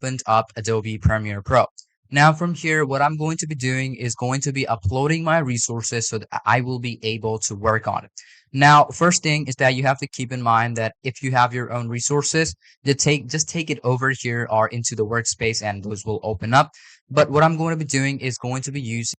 opened up Adobe Premiere Pro. Now from here, what I'm going to be doing is going to be uploading my resources so that I will be able to work on it. Now, first thing is that you have to keep in mind that if you have your own resources, just take it over here or into the workspace and those will open up. But what I'm going to be doing is going to be using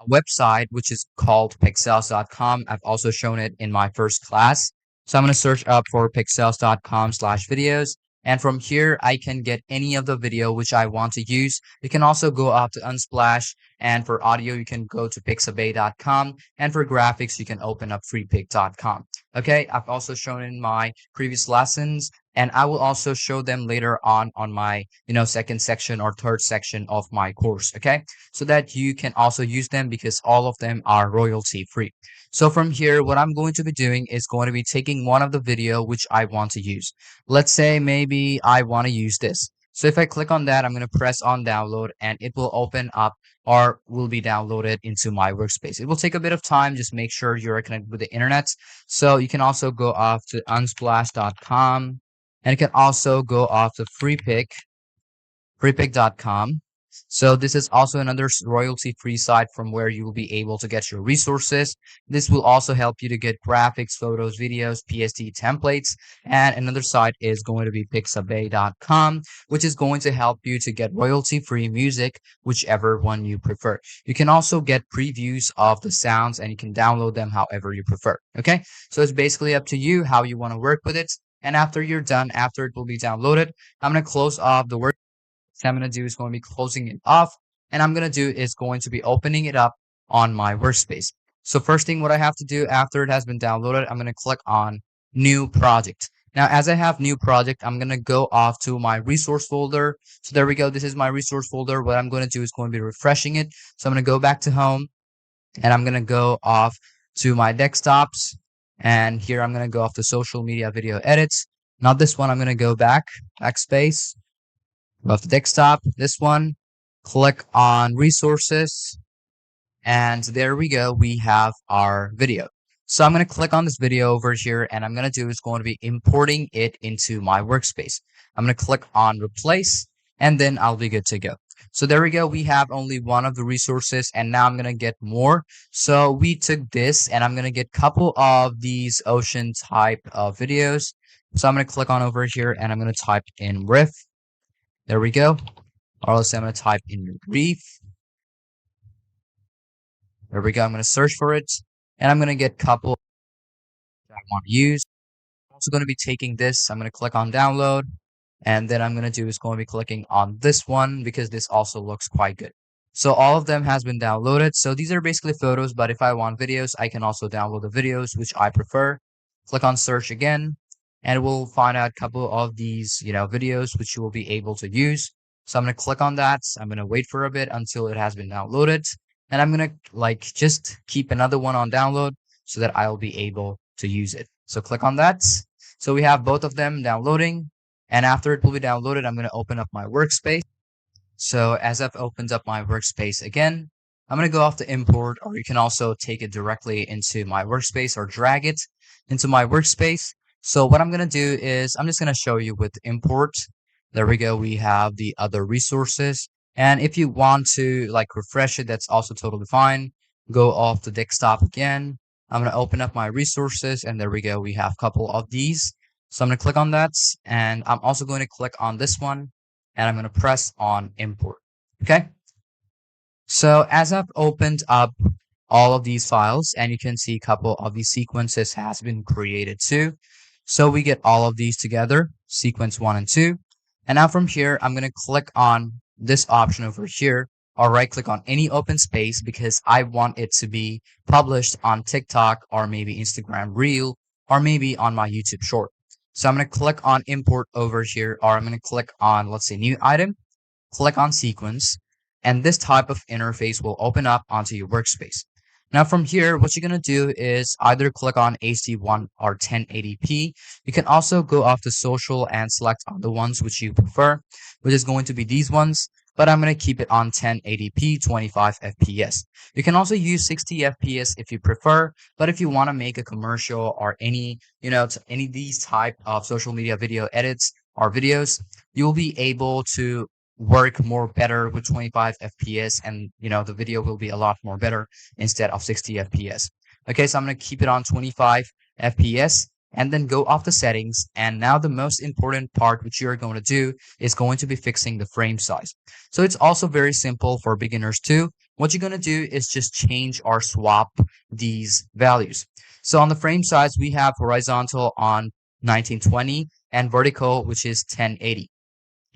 a website which is called pixels.com. I've also shown it in my first class. So I'm going to search up for pixels.com/videos. And from here, I can get any of the video which I want to use. You can also go up to Unsplash. And for audio, you can go to pixabay.com. And for graphics, you can open up freepik.com. Okay, I've also shown in my previous lessons. And I will also show them later on my, second section or third section of my course. Okay, so that you can also use them because all of them are royalty free. So from here, what I'm going to be doing is going to be taking one of the video which I want to use. Let's say maybe I want to use this. So if I click on that, I'm going to press on download and it will open up or will be downloaded into my workspace. It will take a bit of time. Just make sure you're connected with the internet. So you can also go off to unsplash.com and you can also go off to freepik.com. So this is also another royalty-free site from where you will be able to get your resources. This will also help you to get graphics, photos, videos, PSD templates. And another site is going to be pixabay.com, which is going to help you to get royalty-free music, whichever one you prefer. You can also get previews of the sounds and you can download them however you prefer. Okay, so it's basically up to you how you want to work with it. And after you're done, after it will be downloaded, I'm going to close off the work. What I'm going to do is going to be closing it off, and I'm going to do is going to be opening it up on my workspace. So first thing what I have to do after it has been downloaded, I'm going to click on new project. Now as I have new project, I'm going to go off to my resource folder. So there we go. This is my resource folder. What I'm going to do is going to be refreshing it. So I'm going to go back to home and I'm going to go off to my desktops, and here I'm going to go off to social media video edits. Not this one. I'm going to go backspace. Of the desktop, this one, click on resources, and there we go, we have our video. So I'm going to click on this video over here, and I'm going to do is going to be importing it into my workspace. I'm going to click on replace, and then I'll be good to go. So there we go, we have only one of the resources, and now I'm going to get more. So we took this, and I'm going to get a couple of these ocean type of videos. So I'm going to click on over here, and I'm going to type in riff. There we go. Or else I'm going to type in reef. There we go. I'm going to search for it. And I'm going to get a couple that I want to use. I'm also going to be taking this. I'm going to click on download. And then I'm going to do is going to be clicking on this one because this also looks quite good. So all of them has been downloaded. So these are basically photos. But if I want videos, I can also download the videos, which I prefer. Click on search again. And we'll find out a couple of these, videos which you will be able to use. So I'm going to click on that. I'm going to wait for a bit until it has been downloaded. And I'm going to just keep another one on download so that I'll be able to use it. So click on that. So we have both of them downloading. And after it will be downloaded, I'm going to open up my workspace. So as I've opened up my workspace again, I'm going to go off to import, or you can also take it directly into my workspace or drag it into my workspace. So what I'm going to do is I'm just going to show you with import. There we go. We have the other resources. And if you want to refresh it, that's also totally fine. Go off the desktop again. I'm going to open up my resources, and there we go. We have a couple of these. So I'm going to click on that, and I'm also going to click on this one, and I'm going to press on import. Okay. So as I've opened up all of these files, and you can see a couple of these sequences has been created too. So we get all of these together, sequence 1 and 2. And now from here, I'm going to click on this option over here, or right click on any open space because I want it to be published on TikTok or maybe Instagram Reel or maybe on my YouTube short. So I'm going to click on import over here, or I'm going to click on, let's say, new item, click on sequence, and this type of interface will open up onto your workspace. Now from here, what you're going to do is either click on HD1 or 1080p. You can also go off to social and select on the ones which you prefer, which is going to be these ones. But I'm going to keep it on 1080p, 25 FPS. You can also use 60 FPS if you prefer, but if you want to make a commercial or any of these type of social media video edits, our videos, you'll be able to work more better with 25 FPS, and the video will be a lot more better instead of 60 FPS. Okay, so I'm going to keep it on 25 FPS and then go off the settings. And now the most important part which you're going to do is going to be fixing the frame size. So it's also very simple for beginners too. What you're going to do is just change or swap these values. So on the frame size, we have horizontal on 1920 and vertical, which is 1080.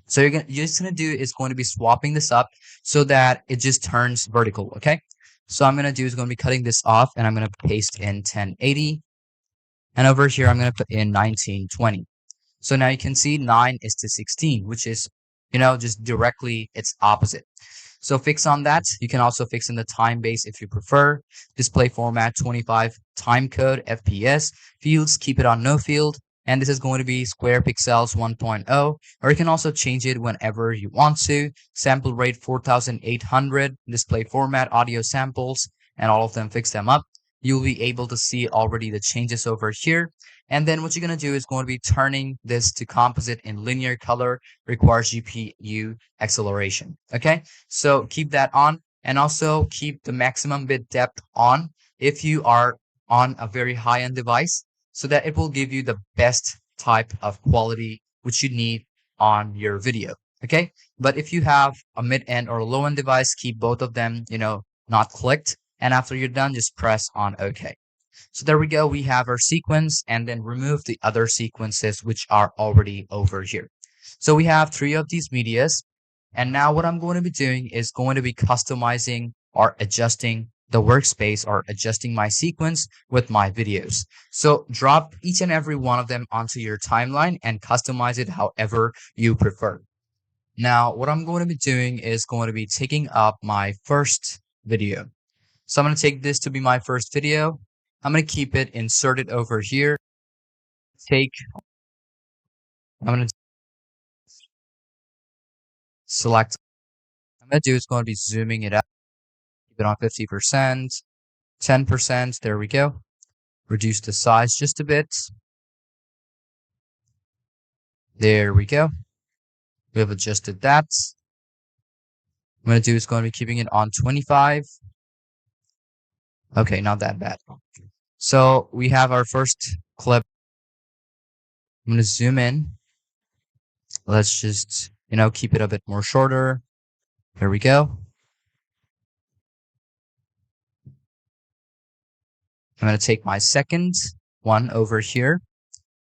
So you're just gonna do is going to be swapping this up so that it just turns vertical. Okay. So I'm gonna do is going to be cutting this off, and I'm gonna paste in 1080, and over here I'm gonna put in 1920. So now you can see 9:16, which is just directly its opposite. So fix on that. You can also fix in the time base if you prefer. Display format 25 time code FPS. Fields, keep it on no field. And this is going to be square pixels 1.0, or you can also change it whenever you want to. Sample rate 4800. Display format audio samples, and all of them, fix them up. You'll be able to see already the changes over here. And then what you're going to do is going to be turning this to composite in linear color, requires GPU acceleration. Okay, so keep that on, and also keep the maximum bit depth on if you are on a very high-end device, so that it will give you the best type of quality which you need on your video. Okay, but if you have a mid-end or a low-end device, keep both of them, not clicked, and after you're done, just press on OK. So there we go. We have our sequence, and then remove the other sequences which are already over here. So we have 3 of these medias. And now what I'm going to be doing is going to be customizing or adjusting the workspace, or adjusting my sequence with my videos. So drop each and every one of them onto your timeline and customize it however you prefer. Now what I'm going to be doing is going to be taking up my first video. So I'm going to take this to be my first video. I'm going to keep it inserted over here. I'm going to select. I'm going to do is going to be zooming it out. Keep it on 50%, 10%. There we go. Reduce the size just a bit. There we go. We have adjusted that. I'm going to do is going to be keeping it on 25. Okay, not that bad. So we have our first clip. I'm going to zoom in. Let's just, keep it a bit more shorter. There we go. I'm going to take my second one over here,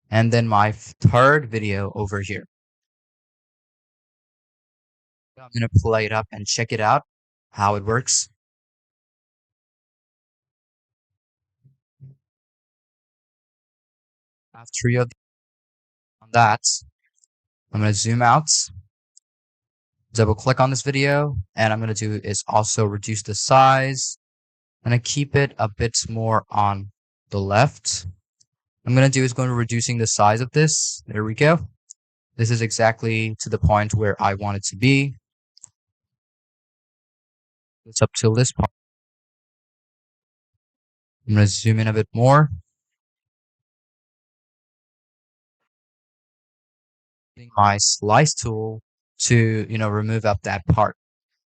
and then my third video over here. I'm going to play it up and check it out, how it works. After you have on that, I'm going to zoom out, double click on this video, and I'm going to do is also reduce the size. I'm going to keep it a bit more on the left. I'm going to do is going to reducing the size of this. There we go. This is exactly to the point where I want it to be. It's up till this part. I'm going to zoom in a bit more. Using my slice tool to, remove up that part.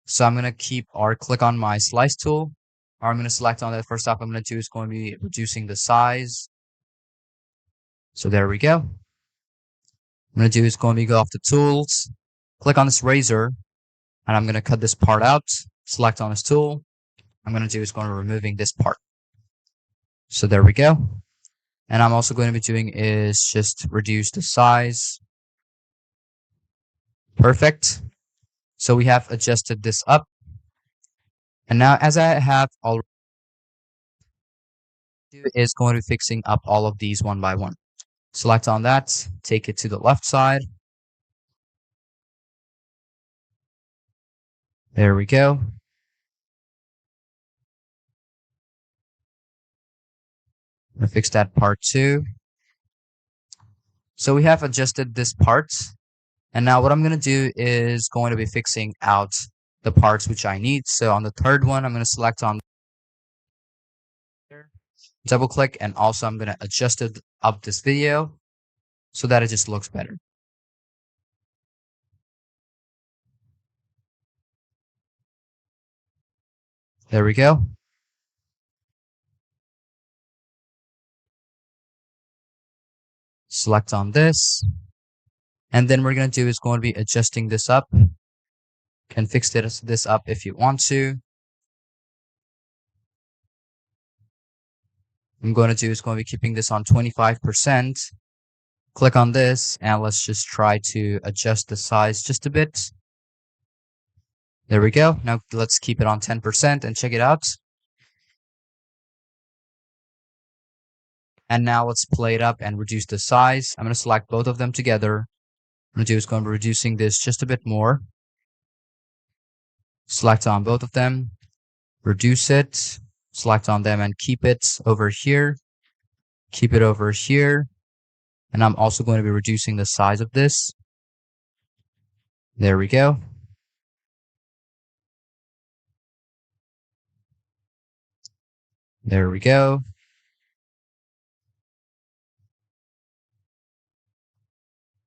So I'm going to keep or click on my slice tool, or I'm going to select on that. First off, I'm going to do is going to be reducing the size. So there we go. I'm going to do is going to be go off the tools, click on this razor, and I'm going to cut this part out, select on this tool. I'm going to do is going to removing this part. So there we go. And I'm also going to be doing is just reduce the size. Perfect. So we have adjusted this up. And now as I have already is going to be fixing up all of these one by one. Select on that, take it to the left side. There we go. I'm going to fix that part too. So we have adjusted this part. And now what I'm going to do is going to be fixing out the parts which I need. So on the third one, I'm going to select on double click, and also I'm going to adjust it up this video so that it just looks better. There we go. Select on this. And then we're going to do is going to be adjusting this up. Can fix this up if you want to. I'm going to do is going to be keeping this on 25%. Click on this and let's just try to adjust the size just a bit. There we go. Now let's keep it on 10% and check it out. And now let's play it up and reduce the size. I'm going to select both of them together. I'm going to do is going to be reducing this just a bit more. Select on both of them, reduce it, select on them and keep it over here. Keep it over here. And I'm also going to be reducing the size of this. There we go. There we go.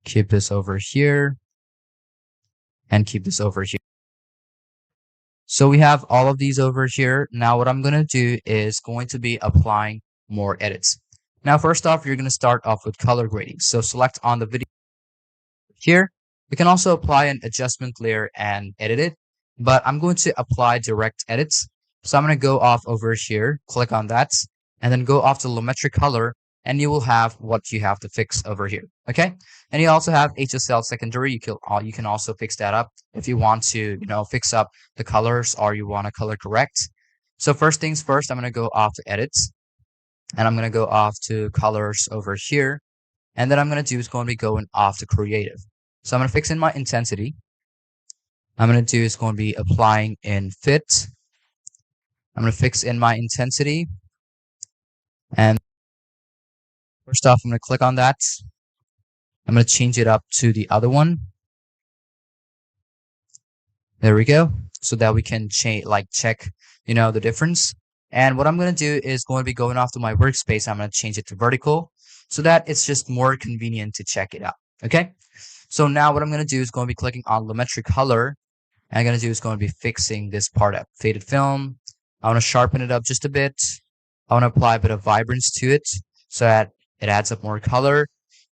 Keep this over here. And keep this over here. So we have all of these over here. Now what I'm going to do is going to be applying more edits. Now first off, you're going to start off with color grading. So select on the video here. You can also apply an adjustment layer and edit it, but I'm going to apply direct edits. So I'm going to go off over here, click on that, and then go off to Lumetri color, and you will have what you have to fix over here. Okay. And you also have HSL secondary. You can also fix that up if you want to, fix up the colors or you want to color correct. So first things first, I'm going to go off to edits and I'm going to go off to colors over here. And then I'm going to do is going to be going off to creative. So I'm going to fix in my intensity. I'm going to do is going to be applying in fit. I'm going to fix in my intensity. And first off, I'm going to click on that. I'm going to change it up to the other one. There we go. So that we can check, the difference. And what I'm going to do is going to be going off to my workspace. I'm going to change it to vertical so that it's just more convenient to check it out. Okay. So now what I'm going to do is going to be clicking on Lumetri color. And I'm going to do is going to be fixing this part up. Faded film. I want to sharpen it up just a bit. I want to apply a bit of vibrance to it so that it adds up more color.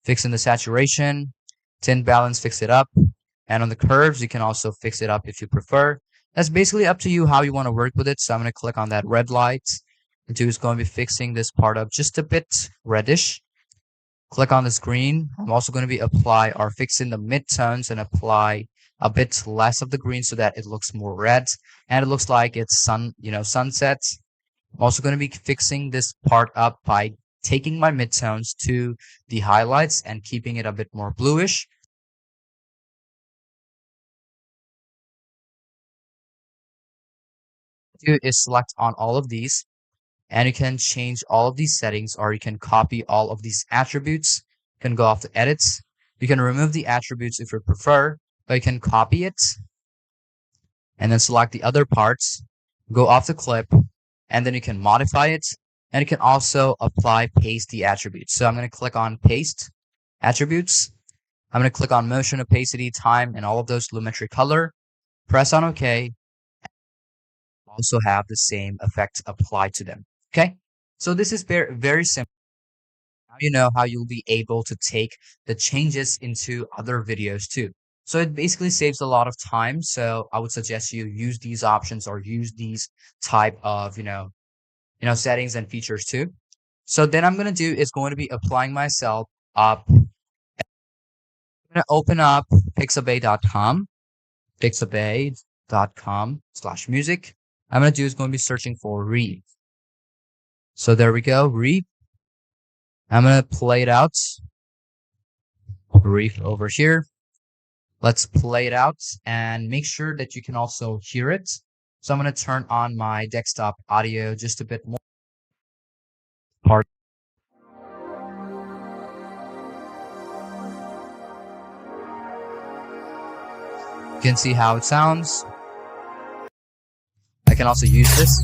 Fixing the saturation, tint balance, fix it up. And on the curves, you can also fix it up if you prefer. That's basically up to you how you want to work with it. So I'm going to click on that red light. The do is going to be fixing this part up just a bit reddish. Click on this green. I'm also going to be fixing the midtones and apply a bit less of the green so that it looks more red and it looks like it's sunset. I'm also going to be fixing this part up by taking my midtones to the highlights and keeping it a bit more bluish. Do is select on all of these and you can change all of these settings or you can copy all of these attributes. You can go off to edits. You can remove the attributes if you prefer, but you can copy it and then select the other parts, go off the clip, and then you can modify it. And you can also paste the attributes. So I'm going to click on paste attributes. I'm going to click on motion, opacity, time, and all of those Lumetri color. Press on OK. Also have the same effects applied to them. Okay. So this is very, very simple. Now you know how you'll be able to take the changes into other videos too. So it basically saves a lot of time. So I would suggest you use these options or use these type of, settings and features too. So then I'm going to do is going to be applying myself up. I'm going to open up pixabay.com, pixabay.com/music. I'm going to do is going to be searching for Reef. So there we go, Reef. I'm going to play it out. Reef over here. Let's play it out and make sure that you can also hear it. So I'm going to turn on my desktop audio just a bit more. You can see how it sounds. I can also use this.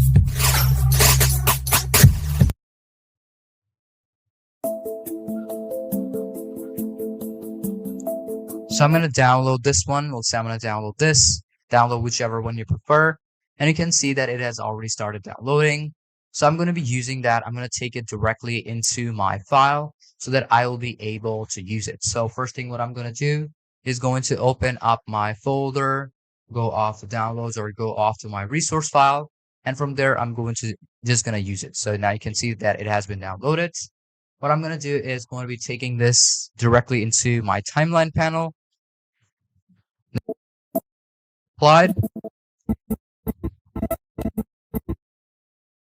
So I'm going to download this one. Let's say I'm going to download this. Download whichever one you prefer. and you can see that it has already started downloading. So I'm going to be using that. I'm going to take it directly into my file so that I will be able to use it. So first thing what I'm going to do is going to open up my folder, go off the downloads or go off to my resource file. And from there, I'm going to just going to use it. So now you can see that it has been downloaded. What I'm going to do is going to be taking this directly into my timeline panel, applied,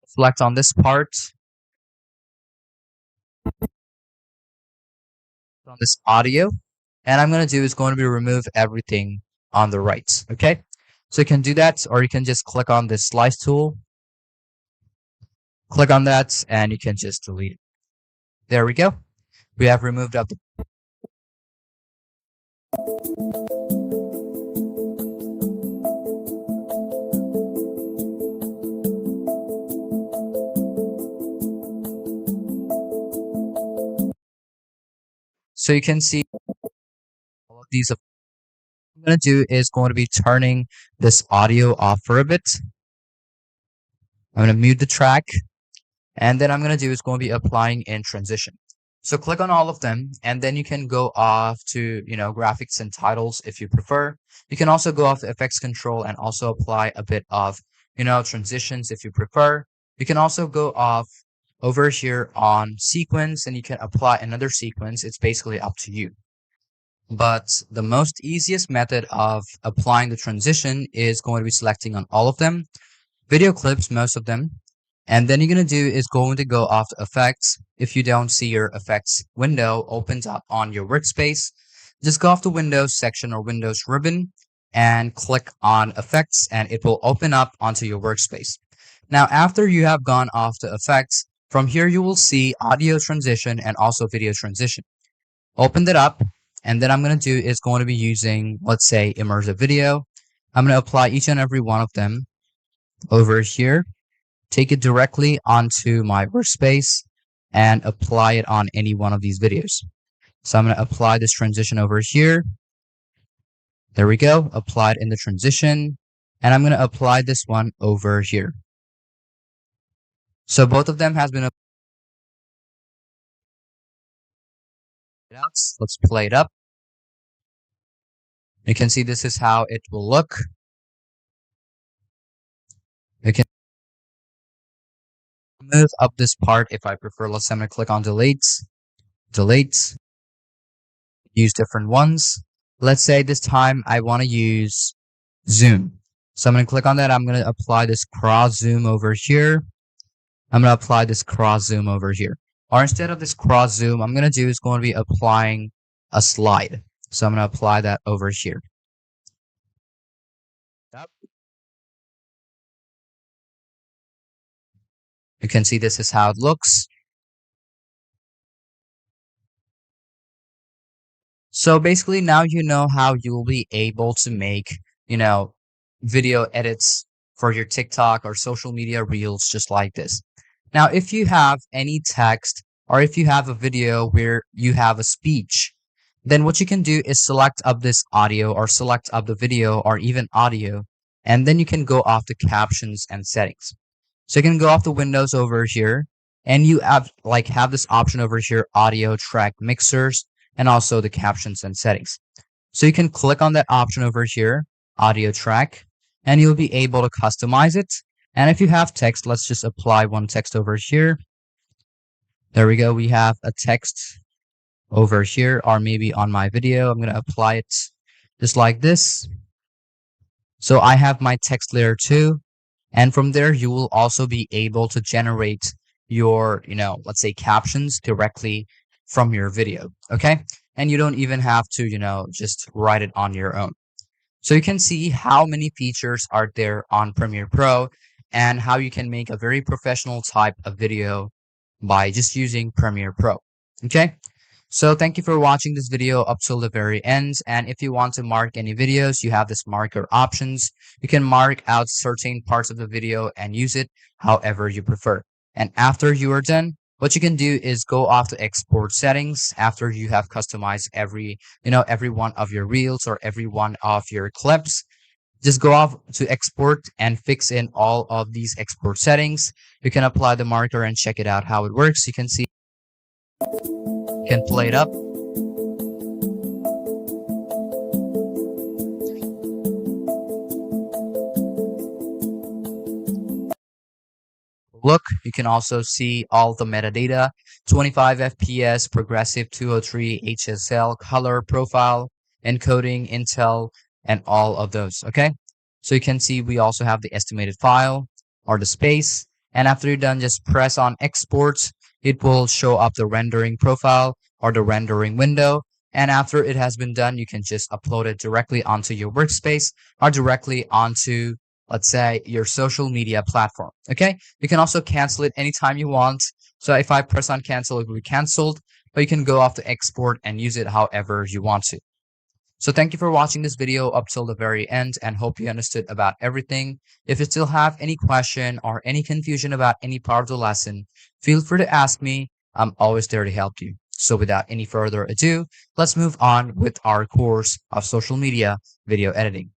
select on this part, on this audio, and I'm going to do is going to be remove everything on the right. Okay. So you can do that, or you can just click on this slice tool, click on that, and you can just delete it. There we go. We have removed up the. So you can see all of these. What I'm going to do is going to be turning this audio off for a bit. I'm going to mute the track, and then I'm going to do is going to be applying in transition. So click on all of them, and then you can go off to, graphics and titles if you prefer. You can also go off the effects control and also apply a bit of, transitions if you prefer. You can also go off over here on sequence, and you can apply another sequence. It's basically up to you. But the most easiest method of applying the transition is going to be selecting on all of them, video clips, most of them. And then you're going to do is going to go off to effects. If you don't see your effects window opens up on your workspace, just go off the Windows section or Windows ribbon and click on effects, and it will open up onto your workspace. Now, after you have gone off to effects, from here you will see audio transition and also video transition. Open that up, and then I'm going to do is going to be using, let's say, immersive video. I'm going to apply each and every one of them over here. Take it directly onto my workspace and apply it on any one of these videos. So I'm going to apply this transition over here. There we go. Applied in the transition. And I'm going to apply this one over here. So both of them has been applied. Let's play it up. You can see this is how it will look. You can move up this part if I prefer. Let's say I'm going to click on delete, use different ones. Let's say this time I want to use zoom. So I'm going to click on that. I'm going to apply this cross zoom over here. I'm going to apply this cross zoom over here. Or instead of this cross zoom, I'm going to do is going to be applying a slide. So I'm going to apply that over here. You can see this is how it looks. So basically now you know how you will be able to make, video edits for your TikTok or social media reels just like this. Now, if you have any text or if you have a video where you have a speech, then what you can do is select up this audio or select up the video or even audio, and then you can go off the captions and settings. So you can go off the windows over here, and you have this option over here, audio track mixers, and also the captions and settings. So you can click on that option over here, audio track, and you'll be able to customize it. And if you have text, let's just apply one text over here. There we go. We have a text over here, or maybe on my video. I'm going to apply it just like this. So I have my text layer too. And from there, you will also be able to generate your, let's say captions directly from your video. Okay. And you don't even have to, just write it on your own. So you can see how many features are there on Premiere Pro and how you can make a very professional type of video by just using Premiere Pro. Okay. So thank you for watching this video up till the very end. And if you want to mark any videos, you have this marker options. You can mark out certain parts of the video and use it however you prefer. And after you are done, what you can do is go off to export settings after you have customized every one of your reels or every one of your clips. Just go off to export and fix in all of these export settings. You can apply the marker and check it out how it works. You can see, you can play it up. Look, you can also see all the metadata: 25 FPS, progressive 203 HSL, color, profile, encoding, Intel, and all of those. Okay, so you can see we also have the estimated file or the space. And after you're done, just press on export. It will show up the rendering profile or the rendering window. And after it has been done, you can just upload it directly onto your workspace or directly onto, let's say, your social media platform. Okay, you can also cancel it anytime you want. So if I press on cancel, it will be canceled, but you can go off to export and use it however you want to. So thank you for watching this video up till the very end and hope you understood about everything. If you still have any question or any confusion about any part of the lesson, feel free to ask me. I'm always there to help you. So without any further ado, let's move on with our course of social media video editing.